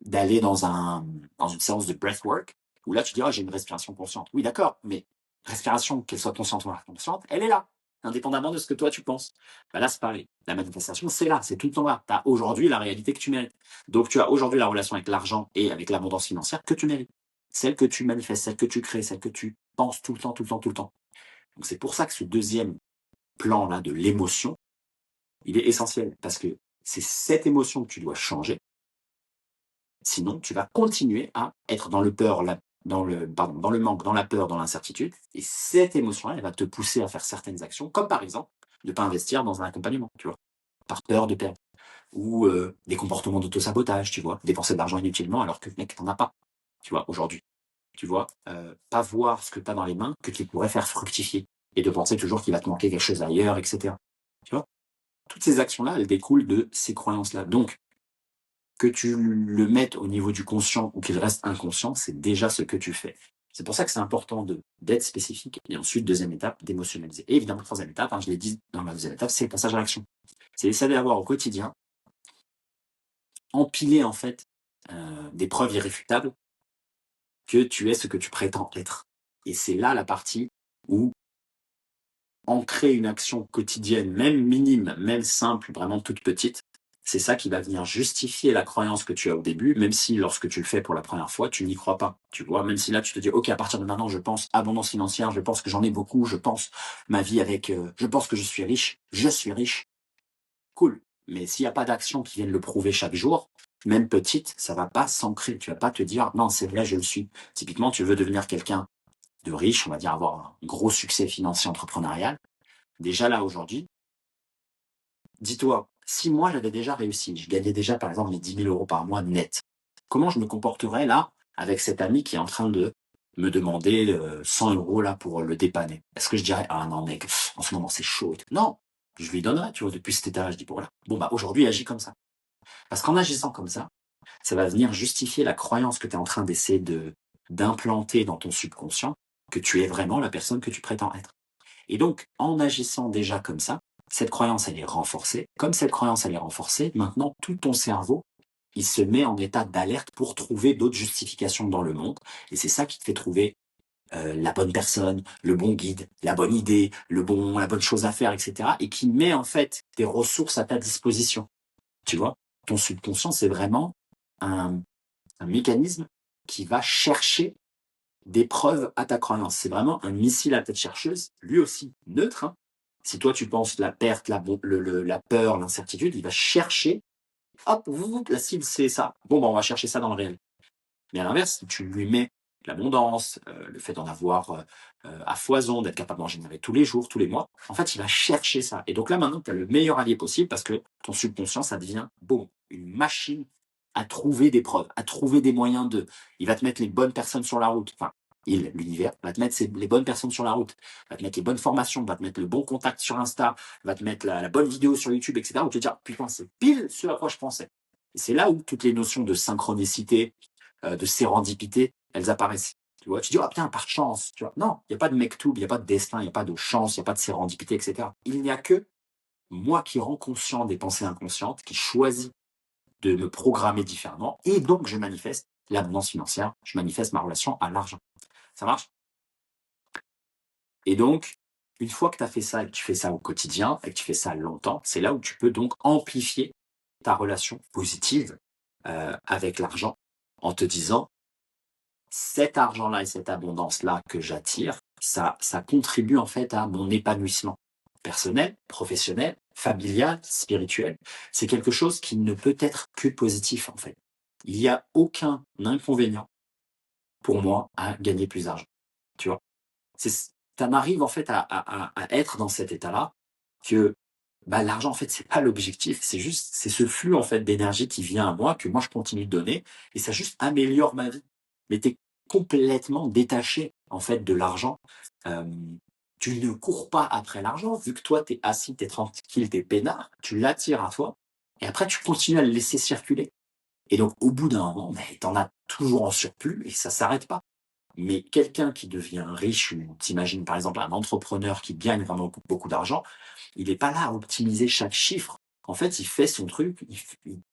d'aller dans une séance de breathwork où là, tu dis, oh, j'ai une respiration consciente. Oui, d'accord, mais respiration, qu'elle soit consciente ou inconsciente, elle est là, indépendamment de ce que toi tu penses. Là, c'est pareil. La manifestation, c'est là, c'est tout le temps là. Tu as aujourd'hui la réalité que tu mérites. Donc, tu as aujourd'hui la relation avec l'argent et avec l'abondance financière que tu mérites. Celle que tu manifestes, celle que tu crées, celle que tu penses tout le temps, tout le temps, tout le temps. Donc, c'est pour ça que ce deuxième plan-là de l'émotion, il est essentiel parce que c'est cette émotion que tu dois changer Sinon, tu vas continuer à être dans le peur, dans le manque, dans la peur, dans l'incertitude. Et cette émotion-là, elle va te pousser à faire certaines actions, comme par exemple de ne pas investir dans un accompagnement, tu vois, par peur de perdre. Ou des comportements d'auto-sabotage, tu vois, dépenser de l'argent inutilement alors que, mec, t'en as pas, tu vois, aujourd'hui. Tu vois, pas voir ce que tu as dans les mains que tu pourrais faire fructifier et de penser toujours qu'il va te manquer quelque chose ailleurs, etc. Tu vois? Toutes ces actions-là, elles découlent de ces croyances-là. Donc, que tu le mettes au niveau du conscient ou qu'il reste inconscient, c'est déjà ce que tu fais. C'est pour ça que c'est important d'être spécifique et ensuite, deuxième étape, d'émotionnaliser. Et évidemment, troisième étape, je l'ai dit dans la deuxième étape, c'est le passage à l'action. C'est essayer d'avoir au quotidien, empiler en fait des preuves irréfutables que tu es ce que tu prétends être. Et c'est là la partie où ancrer une action quotidienne, même minime, même simple, vraiment toute petite, c'est ça qui va venir justifier la croyance que tu as au début, même si lorsque tu le fais pour la première fois, tu n'y crois pas. Tu vois, même si là tu te dis, ok, à partir de maintenant, je pense abondance financière, je pense que j'en ai beaucoup, je pense ma vie avec, je pense que je suis riche, cool. Mais s'il n'y a pas d'action qui vienne le prouver chaque jour, même petite, ça va pas s'ancrer. Tu vas pas te dire, non, c'est vrai, je le suis. Typiquement, tu veux devenir quelqu'un de riche, on va dire avoir un gros succès financier entrepreneurial. Déjà là, aujourd'hui, dis-toi, si moi j'avais déjà réussi, je gagnais déjà par exemple mes 10 000 euros par mois net, comment je me comporterais là avec cet ami qui est en train de me demander 100 euros là pour le dépanner? Est-ce que je dirais, ah non mec, en ce moment c'est chaud et tout. Non, je lui donnerais, tu vois, depuis cet état-là, je dis, bon voilà, bon bah aujourd'hui agis comme ça. Parce qu'en agissant comme ça va venir justifier la croyance que tu es en train d'essayer d'implanter dans ton subconscient, que tu es vraiment la personne que tu prétends être. Et donc, en agissant déjà comme ça, cette croyance, elle est renforcée. Comme cette croyance, elle est renforcée, maintenant, tout ton cerveau, il se met en état d'alerte pour trouver d'autres justifications dans le monde. Et c'est ça qui te fait trouver la bonne personne, le bon guide, la bonne idée, la bonne chose à faire, etc. Et qui met en fait des ressources à ta disposition. Tu vois, ton subconscient, c'est vraiment un, un mécanisme qui va chercher des preuves à ta croyance. C'est vraiment un missile à tête chercheuse, lui aussi neutre. Hein. Si toi tu penses la perte, la peur, l'incertitude, il va chercher, hop, la cible c'est ça. Bon, bah, on va chercher ça dans le réel. Mais à l'inverse, si tu lui mets l'abondance, le fait d'en avoir à foison, d'être capable d'en générer tous les jours, tous les mois, en fait, il va chercher ça. Et donc là, maintenant, tu as le meilleur allié possible parce que ton subconscient, ça devient, boum, une machine à trouver des preuves, à trouver des moyens de. Il va te mettre les bonnes personnes sur la route. Enfin, l'univers, va te mettre les bonnes personnes sur la route, va te mettre les bonnes formations, va te mettre le bon contact sur Insta, va te mettre la bonne vidéo sur YouTube, etc. Où tu te dire, putain, c'est pile ce à quoi je pensais. Et c'est là où toutes les notions de synchronicité, de sérendipité, elles apparaissent. Tu vois, tu dis, oh putain, par chance. Tu vois, non, il n'y a pas de mektoub, il n'y a pas de destin, il n'y a pas de chance, il n'y a pas de sérendipité, etc. Il n'y a que moi qui rends conscient des pensées inconscientes, qui choisis de me programmer différemment, et donc je manifeste l'abondance financière, je manifeste ma relation à l'argent. Ça marche? Et donc, une fois que tu as fait ça et que tu fais ça au quotidien et que tu fais ça longtemps, c'est là où tu peux donc amplifier ta relation positive avec l'argent en te disant, cet argent-là et cette abondance-là que j'attire, ça contribue en fait à mon épanouissement personnel, professionnel, familial, spirituel. C'est quelque chose qui ne peut être que positif en fait. Il n'y a aucun inconvénient pour moi à gagner plus d'argent. Tu vois, t'en arrives en fait à être dans cet état-là que bah, l'argent en fait c'est pas l'objectif, c'est ce flux en fait d'énergie qui vient à moi que moi je continue de donner et ça juste améliore ma vie. Mais tu es complètement détaché en fait de l'argent. Euh, tu ne cours pas après l'argent vu que toi tu es assis, tu es tranquille, tu es peinard, tu l'attires à toi et après tu continues à le laisser circuler. Et donc au bout d'un moment, tu en as toujours en surplus et ça s'arrête pas. Mais quelqu'un qui devient riche, ou t'imagines par exemple un entrepreneur qui gagne vraiment beaucoup, beaucoup d'argent, il n'est pas là à optimiser chaque chiffre. En fait, il fait son truc,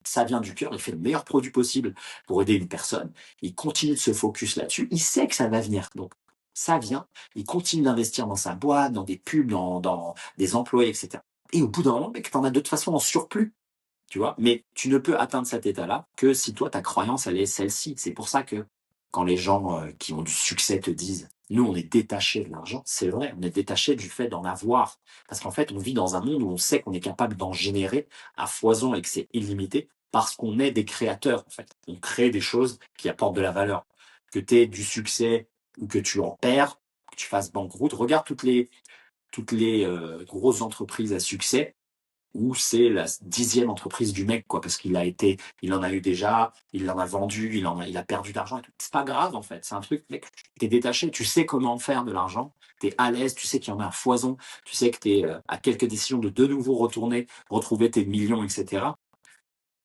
ça vient du cœur, il fait le meilleur produit possible pour aider une personne, il continue de se focus là-dessus, il sait que ça va venir. Donc, ça vient, il continue d'investir dans sa boîte, dans des pubs, dans des employés, etc. Et au bout d'un moment, mec, t'en as de toute façon en surplus, tu vois. Mais tu ne peux atteindre cet état-là que si toi, ta croyance, elle est celle-ci. C'est pour ça que quand les gens qui ont du succès te disent, nous, on est détaché de l'argent, c'est vrai, on est détaché du fait d'en avoir. Parce qu'en fait, on vit dans un monde où on sait qu'on est capable d'en générer à foison et que c'est illimité. parce qu'on est des créateurs, en fait. On crée des choses qui apportent de la valeur. Que tu aies du succès ou que tu en perds, que tu fasses banqueroute, regarde toutes les grosses entreprises à succès où c'est la 10e entreprise du mec, quoi, parce il en a eu déjà, il en a vendu, il a perdu d'argent et tout. C'est pas grave, en fait. C'est un truc, mec, t'es détaché, tu sais comment faire de l'argent, t'es à l'aise, tu sais qu'il y en a à foison, tu sais que t'es à quelques décisions de nouveau retourner, retrouver tes millions, etc.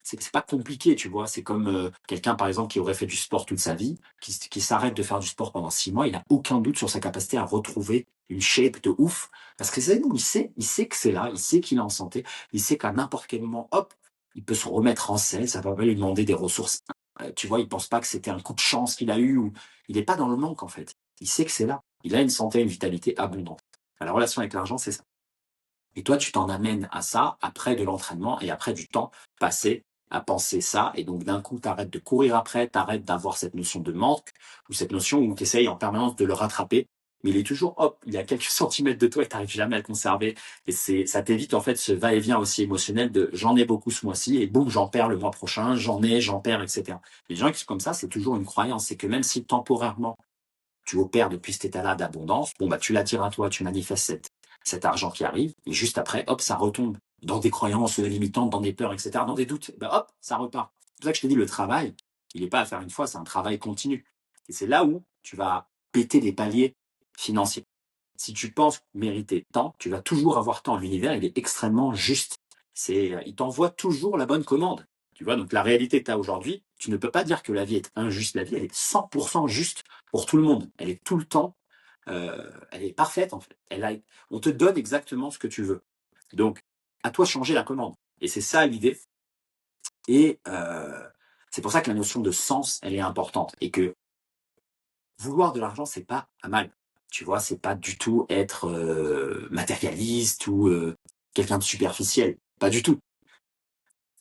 C'est pas compliqué, tu vois. C'est comme quelqu'un, par exemple, qui aurait fait du sport toute sa vie, qui s'arrête de faire du sport pendant 6 mois, il n'a aucun doute sur sa capacité à retrouver une shape de ouf. Parce que c'est bon, il sait que c'est là, il sait qu'il est en santé, il sait qu'à n'importe quel moment, hop, il peut se remettre en selle, ça va pas lui demander des ressources. Tu vois, il pense pas que c'était un coup de chance qu'il a eu, ou il n'est pas dans le manque, en fait. Il sait que c'est là. Il a une santé, une vitalité abondante. La relation avec l'argent, c'est ça. Et toi, tu t'en amènes à ça après de l'entraînement et après du temps passé à penser ça. Et donc, d'un coup, tu arrêtes de courir après, tu arrêtes d'avoir cette notion de manque ou cette notion où tu essayes en permanence de le rattraper. Mais il est toujours, hop, il y a quelques centimètres de toi et tu n'arrives jamais à le conserver. Et ça t'évite en fait ce va-et-vient aussi émotionnel de j'en ai beaucoup ce mois-ci et boum, j'en perds le mois prochain, j'en perds, etc. Les gens qui sont comme ça, c'est toujours une croyance. C'est que même si temporairement, tu opères depuis cet état-là d'abondance, bon, bah, tu l'attires à toi, tu manifestes cet argent qui arrive, et juste après, hop, ça retombe dans des croyances limitantes, dans des peurs, etc., dans des doutes, bah, hop, ça repart. C'est pour ça que je te dis, le travail, il n'est pas à faire une fois, c'est un travail continu. Et c'est là où tu vas péter des paliers financiers. Si tu penses mériter tant, tu vas toujours avoir tant. L'univers, il est extrêmement juste. Il t'envoie toujours la bonne commande. Tu vois, donc la réalité que tu as aujourd'hui, tu ne peux pas dire que la vie est injuste. La vie, elle est 100% juste pour tout le monde. Elle est tout le temps, elle est parfaite en fait. On te donne exactement ce que tu veux. Donc, à toi de changer la commande. Et c'est ça l'idée. Et c'est pour ça que la notion de sens, elle est importante. Et que vouloir de l'argent, c'est pas mal. Tu vois, c'est pas du tout être matérialiste ou quelqu'un de superficiel. Pas du tout.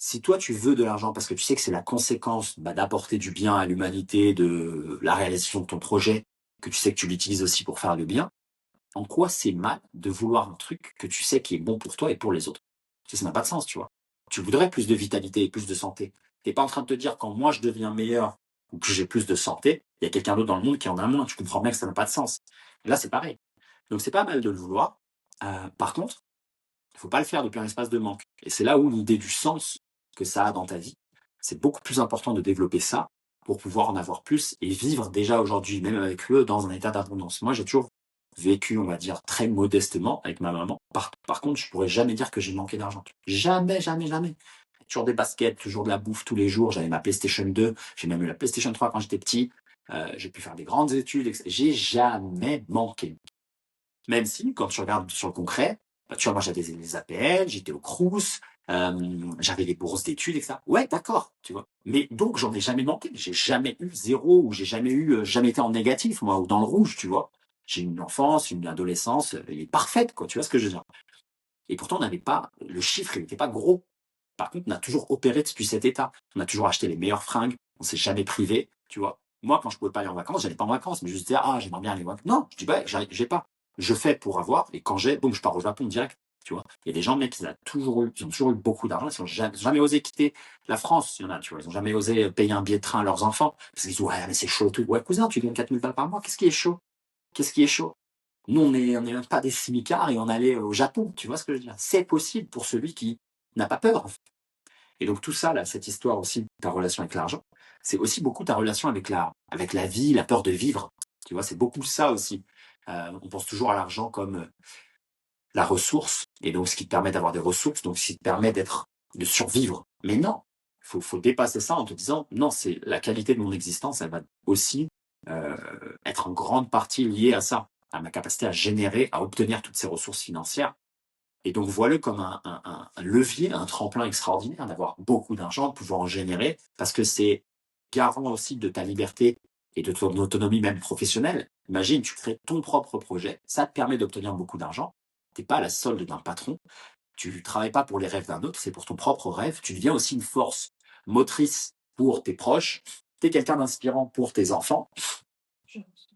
Si toi tu veux de l'argent parce que tu sais que c'est la conséquence d'apporter du bien à l'humanité, de la réalisation de ton projet, que tu sais que tu l'utilises aussi pour faire le bien, en quoi c'est mal de vouloir un truc que tu sais qui est bon pour toi et pour les autres? Ça n'a pas de sens, tu vois. Tu voudrais plus de vitalité et plus de santé. T'es pas en train de te dire quand moi je deviens meilleur ou que j'ai plus de santé, il y a quelqu'un d'autre dans le monde qui en a moins. Tu comprends bien que ça n'a pas de sens. Et là, c'est pareil. Donc c'est pas mal de le vouloir. Par contre, il faut pas le faire depuis un espace de manque. Et c'est là où l'idée du sens que ça a dans ta vie, c'est beaucoup plus important de développer ça pour pouvoir en avoir plus et vivre déjà aujourd'hui, même avec eux, dans un état d'abondance. Moi, j'ai toujours vécu, on va dire, très modestement avec ma maman. Par contre, je pourrais jamais dire que j'ai manqué d'argent. Jamais, jamais, jamais. Toujours des baskets, toujours de la bouffe tous les jours. J'avais ma PlayStation 2, j'ai même eu la PlayStation 3 quand j'étais petit. J'ai pu faire des grandes études, etc. J'ai jamais manqué. Même si, quand tu regardes sur le concret, bah, tu vois, moi j'avais des APL, j'étais au Crous, j'avais des bourses d'études, etc. Ouais, d'accord, tu vois. Mais donc j'en ai jamais manqué. J'ai jamais eu zéro ou j'ai jamais jamais été en négatif, moi, ou dans le rouge, tu vois. J'ai une enfance, une adolescence, elle est parfaite, quoi. Tu vois ce que je veux dire? Et pourtant, on n'avait pas, le chiffre, il n'était pas gros. Par contre, on a toujours opéré depuis cet état. On a toujours acheté les meilleures fringues. On s'est jamais privé, tu vois. Moi, quand je pouvais pas aller en vacances, j'allais pas en vacances, mais je disais, ah, j'aimerais bien aller en vacances. Non, je dis, bah, j'ai pas. Je fais pour avoir, et quand j'ai, boum, je pars au Japon direct, tu vois. Il y a des gens, mec, ils ont toujours eu beaucoup d'argent, ils ont jamais osé quitter la France. Il y en a, tu vois. Ils ont jamais osé payer un billet de train à leurs enfants. Parce qu'ils disent, ouais, mais c'est chaud, tout. Ouais, cousin, tu gagnes 4 000 balles par mois. Qu'est-ce qui est chaud? Qu'est-ce qui est chaud? Nous, on est même pas des smicards et on allait au Japon. Tu vois ce que je veux dire? C'est possible pour celui qui n'a pas peur, en fait. Et donc tout ça, là, cette histoire aussi de ta relation avec l'argent, c'est aussi beaucoup ta relation avec la vie, la peur de vivre. Tu vois, c'est beaucoup ça aussi. On pense toujours à l'argent comme la ressource, et donc ce qui te permet d'avoir des ressources, donc ce qui te permet de survivre. Mais non, faut dépasser ça en te disant, non, c'est la qualité de mon existence, elle va aussi euh, être en grande partie liée à ça, à ma capacité à générer, à obtenir toutes ces ressources financières. Et donc, vois-le comme un levier, un tremplin extraordinaire d'avoir beaucoup d'argent, de pouvoir en générer, parce que c'est garant aussi de ta liberté et de ton autonomie même professionnelle. Imagine, tu crées ton propre projet, ça te permet d'obtenir beaucoup d'argent. Tu n'es pas à la solde d'un patron, tu ne travailles pas pour les rêves d'un autre, c'est pour ton propre rêve. Tu deviens aussi une force motrice pour tes proches, tu es quelqu'un d'inspirant pour tes enfants.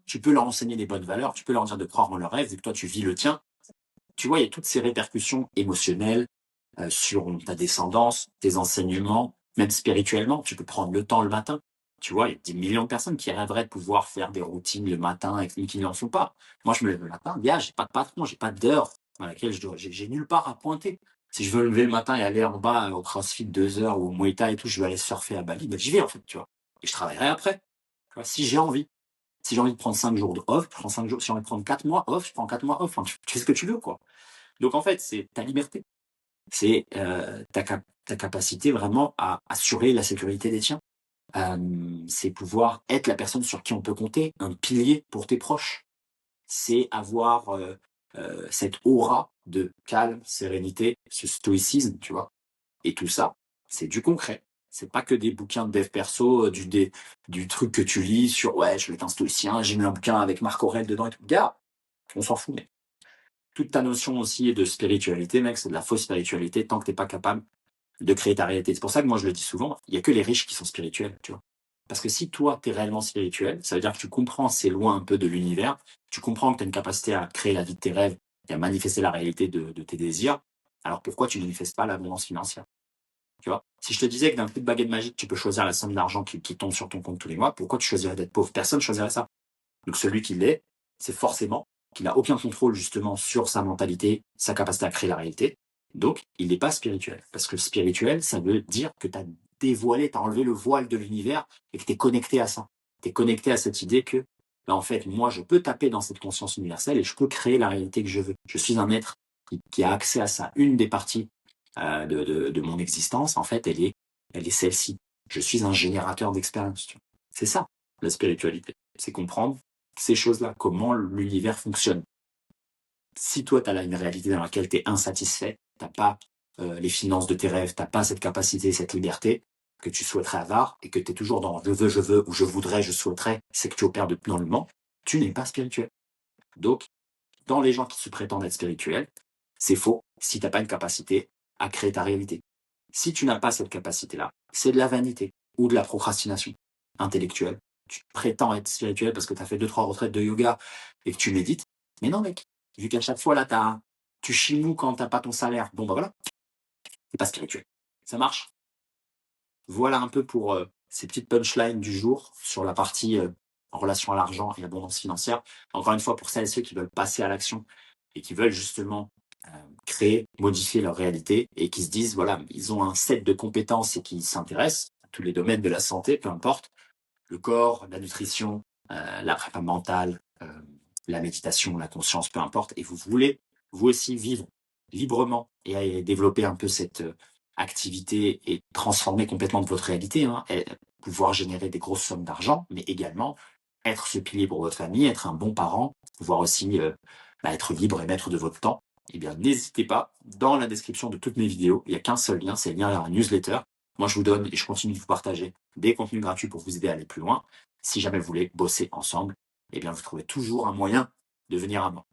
Tu peux leur enseigner des bonnes valeurs, tu peux leur dire de croire en leur rêve, vu que toi tu vis le tien. Tu vois, il y a toutes ces répercussions émotionnelles sur ta descendance, tes enseignements, Même spirituellement, tu peux prendre le temps le matin. Tu vois, il y a des millions de personnes qui rêveraient de pouvoir faire des routines le matin et qui n'en font pas. Moi, je me lève le matin, gars, j'ai pas de patron, j'ai pas d'heure dans laquelle j'ai nulle part à pointer. Si je veux me lever le matin et aller en bas au CrossFit 2 heures ou au Muay Thai et tout, je vais aller surfer à Bali, ben, j'y vais en fait, tu vois. Et je travaillerai après. Tu vois, si j'ai envie. Si j'ai envie de prendre 5 jours de off, je prends 5 jours. Si j'ai envie de prendre 4 mois off, je prends 4 mois off. Enfin, tu fais ce que tu veux, quoi. Donc en fait, c'est ta liberté. C'est ta capacité vraiment à assurer la sécurité des tiens. C'est pouvoir être la personne sur qui on peut compter, un pilier pour tes proches. C'est avoir cette aura de calme, sérénité, ce stoïcisme, tu vois. Et tout ça, c'est du concret. C'est pas que des bouquins de dev perso, du truc que tu lis sur ouais, je vais être un stoïcien, j'ai mis un bouquin avec Marc Aurèle dedans et tout. Gars, on s'en fout, mais toute ta notion aussi de spiritualité, mec, c'est de la fausse spiritualité tant que t'es pas capable de créer ta réalité. C'est pour ça que moi je le dis souvent, il y a que les riches qui sont spirituels, tu vois. Parce que si toi, tu es réellement spirituel, ça veut dire que tu comprends ces lois un peu de l'univers, tu comprends que tu as une capacité à créer la vie de tes rêves et à manifester la réalité de tes désirs, alors pourquoi tu ne manifestes pas l'abondance financière? Tu vois? Si je te disais que d'un coup de baguette magique, tu peux choisir la somme d'argent qui tombe sur ton compte tous les mois, pourquoi tu choisirais d'être pauvre? Personne ne choisirait ça. Donc celui qui l'est, c'est forcément qu'il n'a aucun contrôle justement sur sa mentalité, sa capacité à créer la réalité. Donc, il n'est pas spirituel. Parce que spirituel, ça veut dire que tu as dévoilé, tu as enlevé le voile de l'univers et que tu es connecté à ça. Tu es connecté à cette idée que, en fait, moi, je peux taper dans cette conscience universelle et je peux créer la réalité que je veux. Je suis un être qui a accès à ça. Une des parties de mon existence, en fait, elle est celle-ci. Je suis un générateur d'expérience. C'est ça, la spiritualité. C'est comprendre ces choses-là, comment l'univers fonctionne. Si toi, tu as là une réalité dans laquelle tu es insatisfait, tu n'as pas les finances de tes rêves, tu n'as pas cette capacité, cette liberté que tu souhaiterais avoir et que tu es toujours dans je veux, ou je voudrais, je souhaiterais, c'est que tu opères dans le ment, tu n'es pas spirituel. Donc, dans les gens qui se prétendent être spirituels, c'est faux si tu n'as pas une capacité à créer ta réalité. Si tu n'as pas cette capacité-là, c'est de la vanité ou de la procrastination intellectuelle. Tu prétends être spirituel parce que tu as fait 2-3 retraites de yoga et que tu médites. Mais non, mec, vu qu'à chaque fois, là, tu chimous quand t'as pas ton salaire. Bon, bah voilà, c'est pas spirituel. Ça marche. Voilà un peu pour ces petites punchlines du jour sur la partie en relation à l'argent et l'abondance financière. Encore une fois, pour celles et ceux qui veulent passer à l'action et qui veulent justement créer, modifier leur réalité et qui se disent, voilà, ils ont un set de compétences et qui s'intéressent à tous les domaines de la santé, peu importe, le corps, la nutrition, la prépa mentale, la méditation, la conscience, peu importe, et vous voulez, vous aussi, vivre librement et développer un peu cette activité et transformer complètement votre réalité, hein, et pouvoir générer des grosses sommes d'argent, mais également être ce pilier pour votre famille, être un bon parent, pouvoir aussi être libre et maître de votre temps, eh bien, n'hésitez pas, dans la description de toutes mes vidéos, il n'y a qu'un seul lien, c'est le lien vers la newsletter. Moi, je vous donne et je continue de vous partager des contenus gratuits pour vous aider à aller plus loin. Si jamais vous voulez bosser ensemble, eh bien, vous trouvez toujours un moyen de venir à moi.